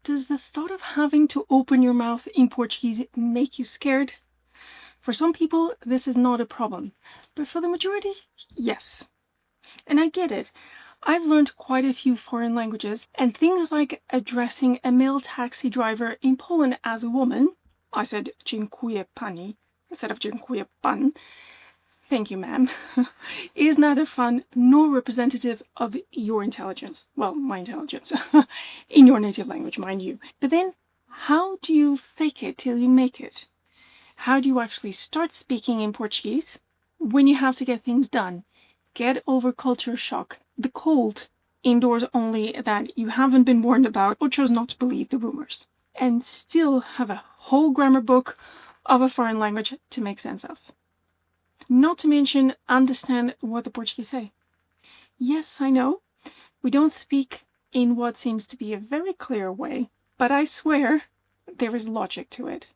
Does the thought of having to open your mouth in Portuguese make you scared? For some people, this is not a problem, but for the majority, yes. And I get it. I've learned quite a few foreign languages, and things like addressing a male taxi driver in Poland as a woman, I said dziękuję pani instead of dziękuję pan, thank you ma'am, is neither fun nor representative of your intelligence. Well, my intelligence. In your native language, mind you. But then, how do you fake it till you make it? How do you actually start speaking in Portuguese when you have to get things done? Get over culture shock, the cold, indoors only that you haven't been warned about or chose not to believe the rumors, and still have a whole grammar book of a foreign language to make sense of. Not to mention understand what the Portuguese say. Yes, I know, we don't speak in what seems to be a very clear way, but I swear there is logic to it.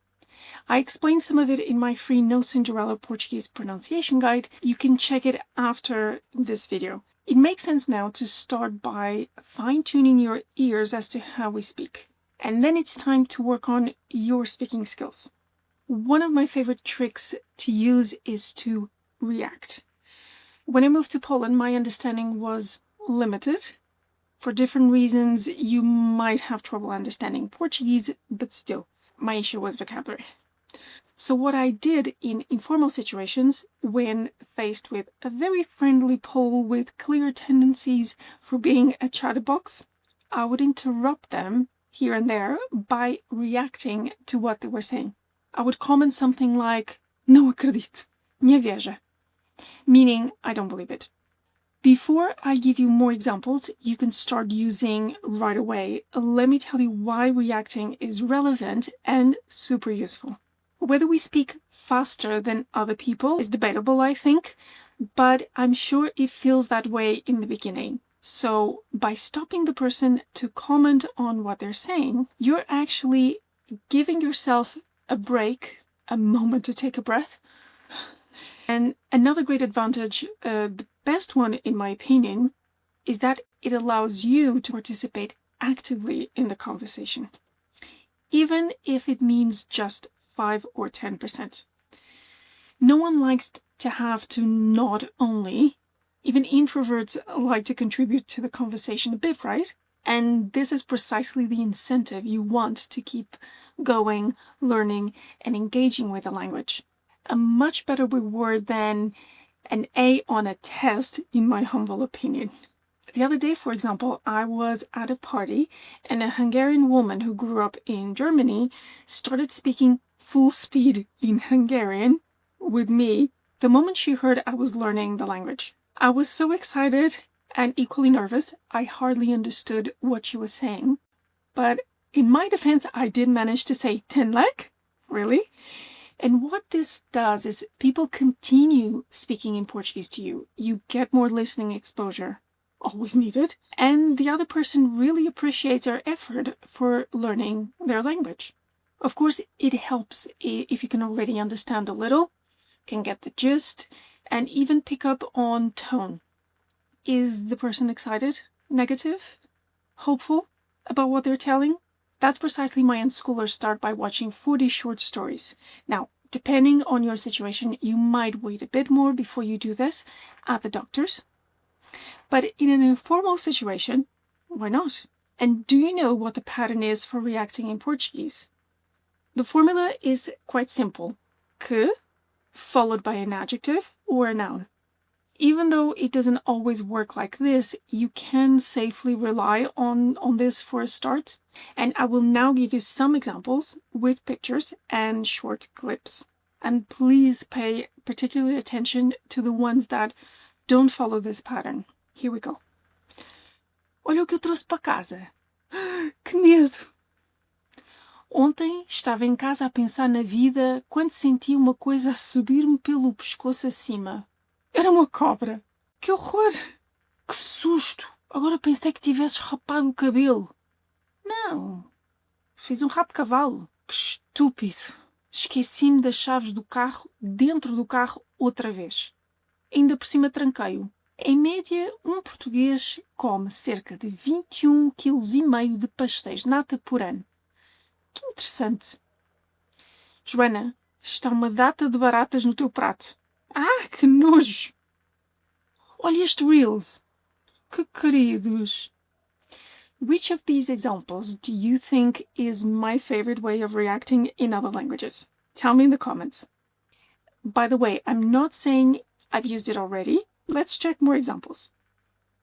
I explain some of it in my free No Cinderella Portuguese pronunciation guide. You can check it after this video. It makes sense now to start by fine-tuning your ears as to how we speak. And then it's time to work on your speaking skills. One of my favorite tricks to use is to react. When I moved to Poland, my understanding was limited. For different reasons, you might have trouble understanding Portuguese, but still, my issue was vocabulary. So what I did in informal situations, when faced with a very friendly Pole with clear tendencies for being a chatterbox, I would interrupt them here and there by reacting to what they were saying. I would comment something like, não acredito, nie wierzę, meaning I don't believe it. Before I give you more examples you can start using right away, let me tell you why reacting is relevant and super useful. Whether we speak faster than other people is debatable, I think, but I'm sure it feels that way in the beginning. So by stopping the person to comment on what they're saying, you're actually giving yourself a break, a moment to take a breath. And another great advantage, the best one in my opinion, is that it allows you to participate actively in the conversation, even if it means just 5 or 10%. No one likes to have to nod only. Even introverts like to contribute to the conversation a bit, right? And this is precisely the incentive you want to keep going, learning, and engaging with the language. A much better reward than an A on a test, in my humble opinion. The other day, for example, I was at a party and a Hungarian woman who grew up in Germany started speaking full speed in Hungarian with me the moment she heard I was learning the language. I was so excited and equally nervous, I hardly understood what she was saying. But in my defense, I did manage to say tenlek, really. And what this does is people continue speaking in Portuguese to you. You get more listening exposure, always needed, and the other person really appreciates our effort for learning their language. Of course, it helps if you can already understand a little, can get the gist, and even pick up on tone. Is the person excited, negative, hopeful about what they're telling? That's precisely my Unschoolers start by watching 40 short stories. Now, depending on your situation, you might wait a bit more before you do this at the doctor's. But in an informal situation, why not? And do you know what the pattern is for reacting in Portuguese? The formula is quite simple. Que, followed by an adjective or a noun. Even though it doesn't always work like this, you can safely rely on this for a start. And I will now give you some examples with pictures and short clips. And please pay particular attention to the ones that don't follow this pattern. Here we go. Olha o que eu trouxe para casa. Que medo! Ontem estava em casa a pensar na vida quando senti uma coisa a subir-me pelo pescoço acima. Era uma cobra. Que horror! Que susto! Agora pensei que tivesses rapado o cabelo. Não. Fiz um rabo-cavalo. Que estúpido. Esqueci-me das chaves do carro dentro do carro outra vez. Ainda por cima tranquei-o. Em média, um português come cerca de 21,5 kg de pastéis de nata por ano. Que interessante. Joana, está uma data de baratas no teu prato. Ah, que nojo! Olha este Reels. Que queridos. Which of these examples do you think is my favorite way of reacting in other languages? Tell me in the comments. By the way, I'm not saying I've used it already. Let's check more examples.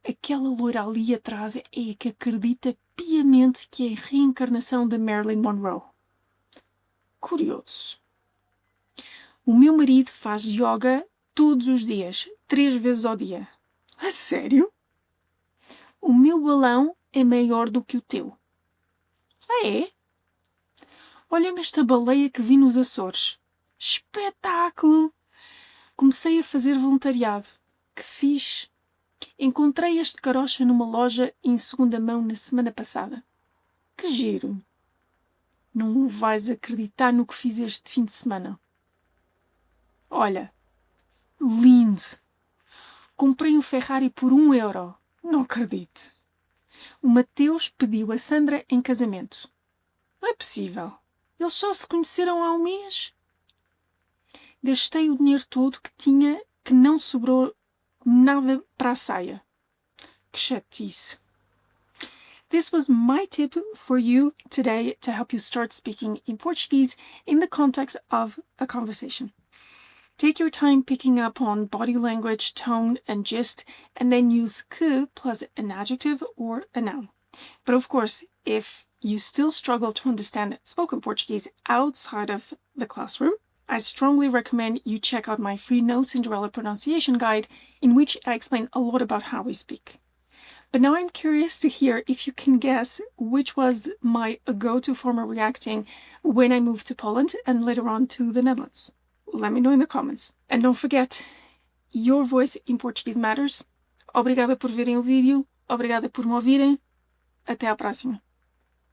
Aquela loira ali atrás é a que acredita piamente que é a reencarnação de Marilyn Monroe. Curioso. O meu marido faz yoga todos os dias, 3 vezes ao dia. A sério? O meu balão é maior do que o teu. Ah, é? Olha-me esta baleia que vi nos Açores. Espetáculo! Comecei a fazer voluntariado. Que fixe! Encontrei este carocha numa loja em segunda mão na semana passada. Que giro! Não vais acreditar no que fiz este fim de semana. Olha, lindo! Comprei um Ferrari por 1 euro. Não acredito. O Mateus pediu a Sandra em casamento. Não é possível. Eles só se conheceram há um mês. Gastei o dinheiro todo que tinha, que não sobrou nada para a saia. Que chatice. This was my tip for you today to help you start speaking in Portuguese in the context of a conversation. Take your time picking up on body language, tone, and gist, and then use que plus an adjective or a noun. But of course, if you still struggle to understand spoken Portuguese outside of the classroom, I strongly recommend you check out my free No Cinderella pronunciation guide, in which I explain a lot about how we speak. But now I'm curious to hear if you can guess which was my go-to form of reacting when I moved to Poland and later on to the Netherlands. Let me know in the comments. And don't forget, your voice in Portuguese matters. Obrigada por verem o vídeo. Obrigada por me ouvirem. Até à próxima.